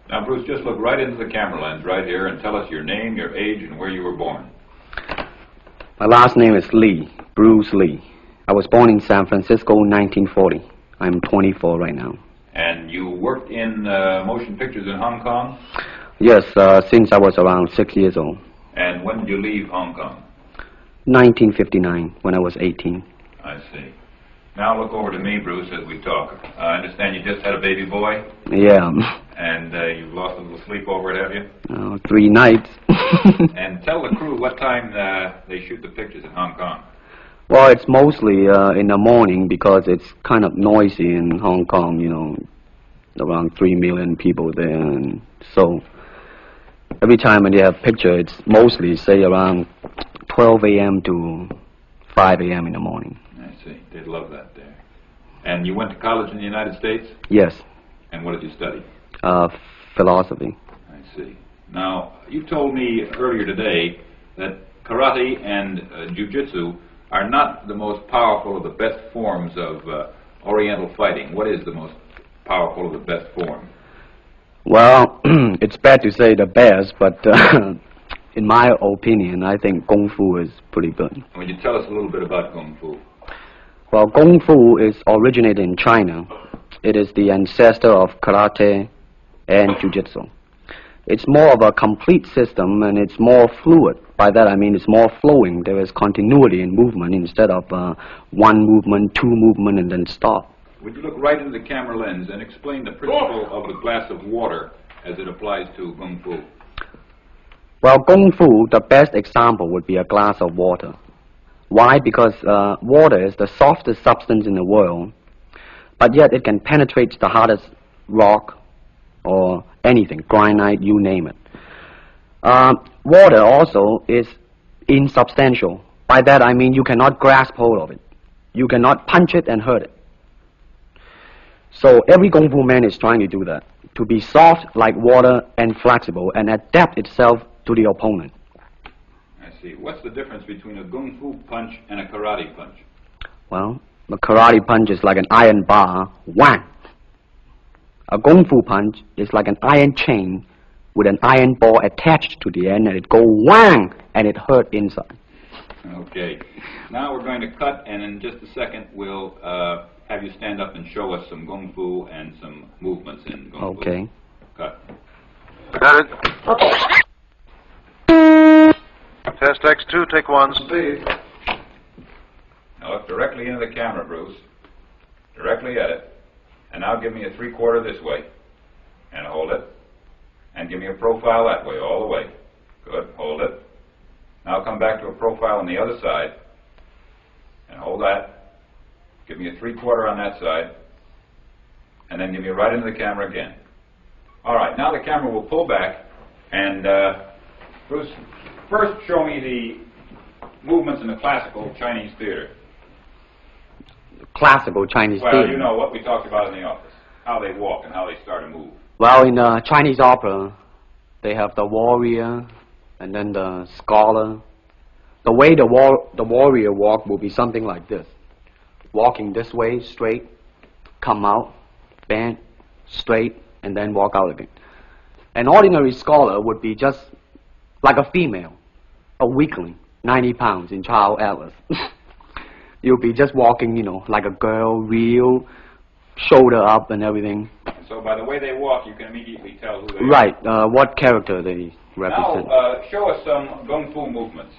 Now, Bruce, just look right into the camera lens right here and tell us your name, your age, and where you were born. My last name is Lee, Bruce Lee. I was born in San Francisco in 1940. I'm 24 right now. And you worked in motion pictures in Hong Kong? Yes, since I was around 6 years old. And when did you leave Hong Kong? 1959, when I was 18. I see. Now look over to me, Bruce, as we talk. I understand you just had a baby boy? Yeah. And you've lost a little sleep over it, have you? 3 nights. And tell the crew what time they shoot the pictures in Hong Kong. Well, it's mostly in the morning because it's kind of noisy in Hong Kong, you know, around 3 million people there. And so every time when they have picture, it's mostly, say, around 12 a.m. to 5 a.m. in the morning. I see. They'd love that there. And you went to college in the United States? Yes. And what did you study? Philosophy. I see. Now, you told me earlier today that karate and jiu-jitsu are not the most powerful of the best forms of Oriental fighting. What is the most powerful of the best form? Well, it's bad to say the best, but in my opinion, I think Kungfu is pretty good. Would you tell us a little bit about Kungfu? Well, Kungfu is originated in China. It is the ancestor of karate and jiu-jitsu. It's more of a complete system, and it's more fluid. By that I mean it's more flowing. There is continuity in movement instead of one movement, two movement, and then stop. Would you look right into the camera lens and explain the principle of the glass of water as it applies to Kung Fu? Well, Kung Fu, the best example would be a glass of water. Why? Because water is the softest substance in the world, but yet it can penetrate the hardest rock or anything, granite, you name it. Water also is insubstantial. By that I mean you cannot grasp hold of it. You cannot punch it and hurt it. So every Kung Fu man is trying to do that, to be soft like water and flexible and adapt itself to the opponent. I see. What's the difference between a Kung Fu punch and a karate punch? Well, a karate punch is like an iron bar, whang. A Kung Fu punch is like an iron chain with an iron ball attached to the end, and it go whang, and it hurt inside. Okay. Now we're going to cut, and in just a second we'll have you stand up and show us some Kung Fu and some movements in Kung Fu. Okay. Cut. Got it. Test X2, take 1. Speed. Now look directly into the camera, Bruce. Directly at it. And now give me a 3/4 this way. And hold it. And give me a profile that way, all the way. Good. Hold it. Now come back to a profile on the other side. And hold that. Give me a 3/4 on that side. And then give me right into the camera again. All right. Now the camera will pull back. And Bruce, first show me the movements in the classical Chinese theater. Classical Chinese theater. Well, you know what we talked about in the office. How they walk and how they start to move. Well, in Chinese opera, they have the warrior and then the scholar. The way the warrior walk will be something like this. Walking this way, straight, come out, bend, straight, and then walk out again. An ordinary scholar would be just like a female, a weakling, 90 pounds in Child Atlas. You'll be just walking, you know, like a girl, real, shoulder up and everything. So by the way they walk, you can immediately tell who they are. Right, what character they represent. Now, show us some Kung Fu movements.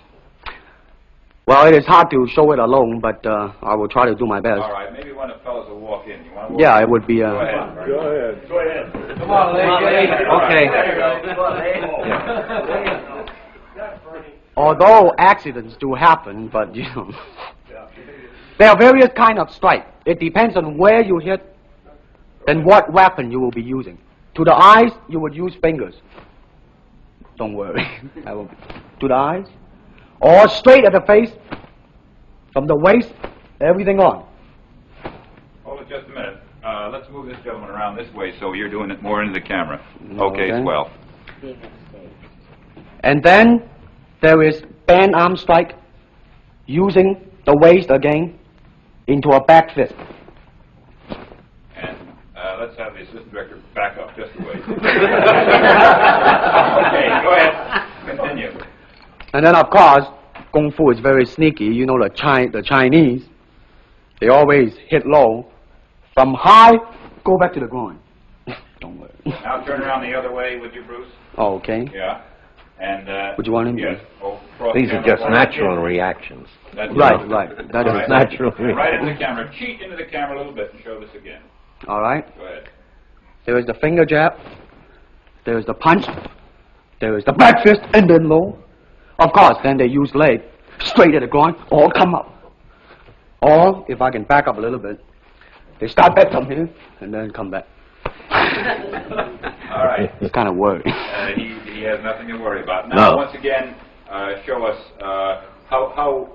Well, it is hard to show it alone, but I will try to do my best. All right, maybe one of the fellows will walk in. You want to walk Yeah, in? it would be... Go ahead. Go ahead. Go ahead. Come on, lady. Okay. Although accidents do happen, but, you know... There are various kind of strike. It depends on where you hit and what weapon you will be using. To the eyes, you would use fingers. Don't worry. I will be. To the eyes. Or straight at the face. From the waist, everything on. Hold it just a minute. Let's move this gentleman around this way so you're doing it more into the camera. Okay, swell. And then there is band arm strike using the waist again into a back fist. And let's let's have the assistant director back up just a ways. Okay, go ahead. Continue. And then, of course, Kung Fu is very sneaky. You know, the Chinese, they always hit low. From high, go back to the groin. Don't worry. Now turn around the other way, would you, Bruce? Oh, okay. Yeah. And, Would you want him to? yes. Oh, cross These the are camera just forward. natural reactions. That's Right, it. right. That All is right. natural. Right into the camera. Cheat into the camera a little bit and show this again. All right. Go ahead. There is the finger jab. There is the punch. There is the back fist and then low. Of course, then they use leg straight at the groin or come up. Or, if I can back up a little bit, they start back from here and then come back. All right. It's kind of worrying. He has nothing to worry about. Now, No. once again, show us how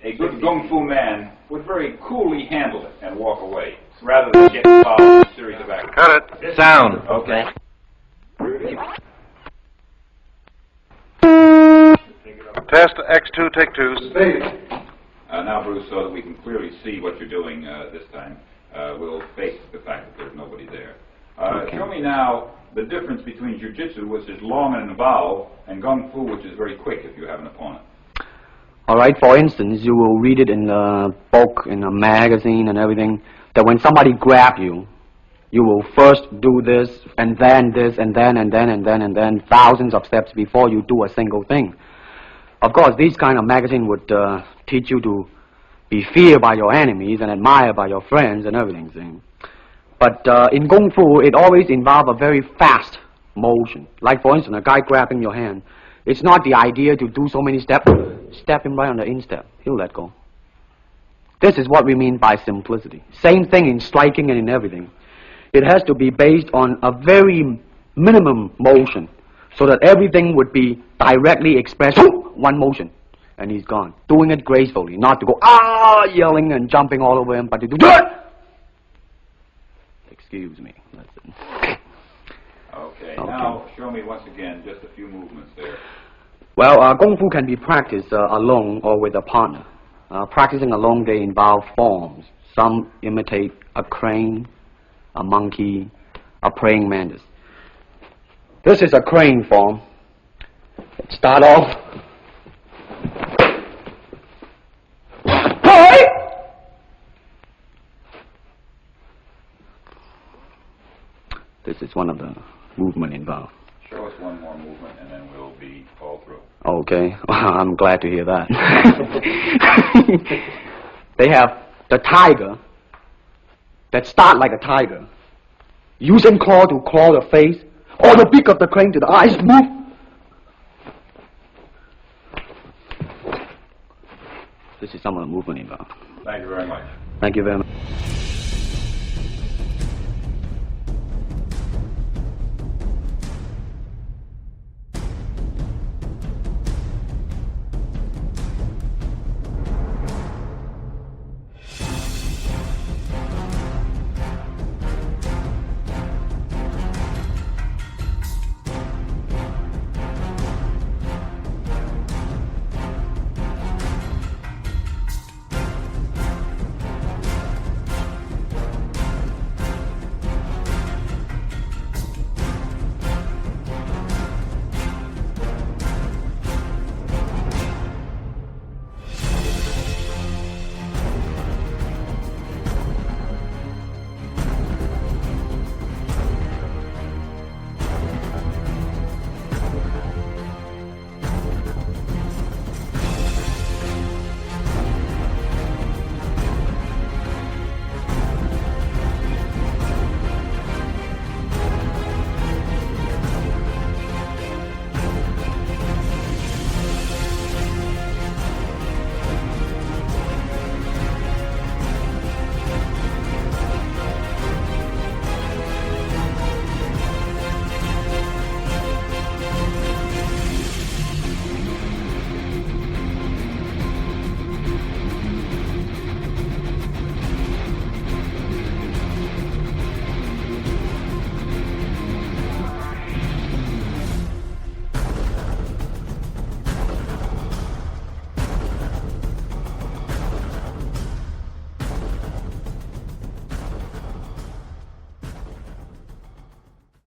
a good Kung Fu man would very coolly handle it and walk away, rather than get involved in a series of actions. Cut it. Sound. Okay. Test X2, take 2. Now, Bruce, so that we can clearly see what you're doing this time, we'll face the fact that there's nobody there. Show me now the difference between jiu-jitsu, which is long and involved, and Kung Fu, which is very quick if you have an opponent. All right, for instance, you will read it in a book, in a magazine and everything, that when somebody grab you, you will first do this, and then this, and then, and then, and then, and then, thousands of steps before you do a single thing. Of course, these kind of magazine would teach you to be feared by your enemies and admired by your friends and everything. See? But in Kung Fu, it always involves a very fast motion. Like, for instance, a guy grabbing your hand. It's not the idea to do so many steps. Step him right on the instep. He'll let go. This is what we mean by simplicity. Same thing in striking and in everything. It has to be based on a very minimum motion so that everything would be directly expressed. One motion, and he's gone. Doing it gracefully, not to go, yelling and jumping all over him, but to do it. Excuse me. That's it. Okay. Now, show me once again just a few movements there. Well, Kung Fu can be practiced alone or with a partner. Practicing alone, they involve forms. Some imitate a crane, a monkey, a praying mantis. This is a crane form. Start off. This is one of the movement involved. Show us one more movement, and then we'll be all through. Okay, I'm glad to hear that. They have the tiger that start like a tiger, using claw to claw the face, or the beak of the crane to the eyes move. This is some of the movement involved. Thank you very much. Thank you very much.